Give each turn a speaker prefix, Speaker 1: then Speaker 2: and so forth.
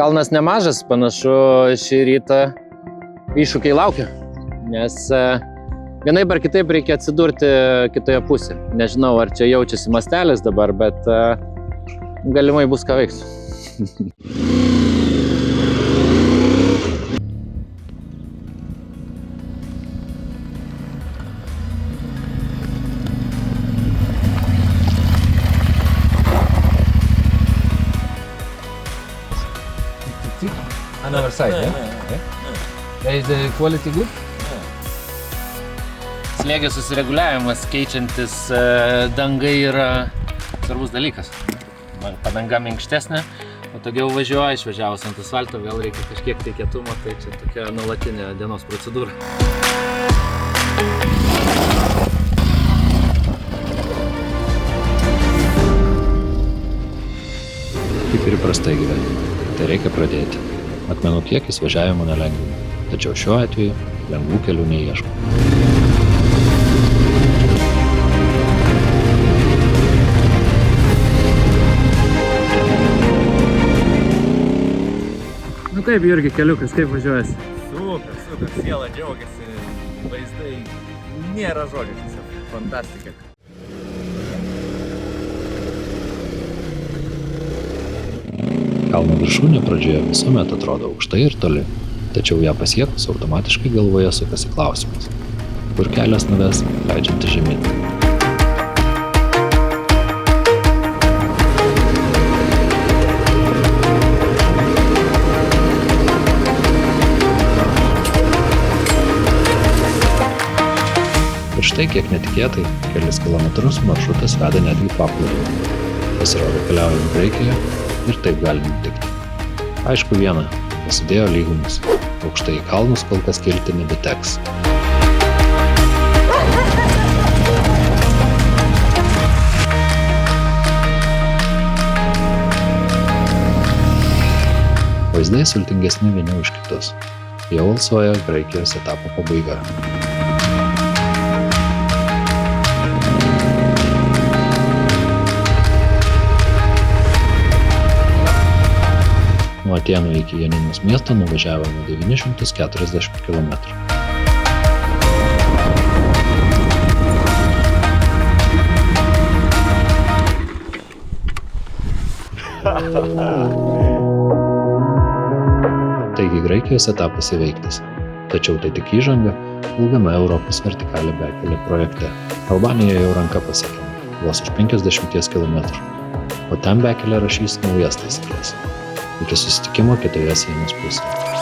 Speaker 1: Kalnas nemažas, panašu, šį rytą iššūkiai laukia, nes vienaip ar kitaip reikia atsidurti kitoje pusėje. Nežinau, ar čia jaučiasi mastelis dabar, bet galimai bus ką veiks.
Speaker 2: Another side, yeah? Okay. Is the quality good?
Speaker 1: Slėgio susireguliavimas keičiantis dangai yra svarbus dalykas. Padanga minkštesnė, patogiau važiuoja, išvažiavus ant asfalto, vėl reikia kažkiek tai kietumo, tai čia tokia nuolatinė dienos procedūra.
Speaker 3: Kaip ir įprastai gyvenime, tai reikia pradėti. Akmenų kiekis važiavimo nelengvina, tačiau šiuo atveju lengvų kelių neieško.
Speaker 1: Nu kaip, Jurgi, keliukas, kaip važiuojasi?
Speaker 4: Super, siela džiaugiasi, vaizdai, nėra žodžių, tiesiog fantastika.
Speaker 3: Kalno viršūnė pradžioje visuomet atrodo aukštai ir toli, tačiau ją pasiekus automatiškai galvoje sukasi klausimas, kur kelias nuves leidžiantis žemyn. Ir štai kiek netikėtai, kelis kilometrus maršrutas veda netgi paplūdimį. Pasirodo, keliaujant Graikijoje ir taip gali nutikti. Aišku viena, prasidėjo lygumus. Aukštai į kalnus kol kas kilti nebeteks. Vaizdai sultingesni vieni už kitus. Jau alsuoja Graikijos etapo pabaiga. Nuo Atėnų iki Janinos miesto nuvažiavome 940 km. Taigi Graikijos etapas įveiktas. Tačiau tai tik įžanga ilgame Europos vertikalė bekelė projekte. Albanijoje jau ranka pasiekiama, vos už 50 km. O ten bekelė rašys naujas taisyklės. Iki susitikimo kitoje sienos pusėje.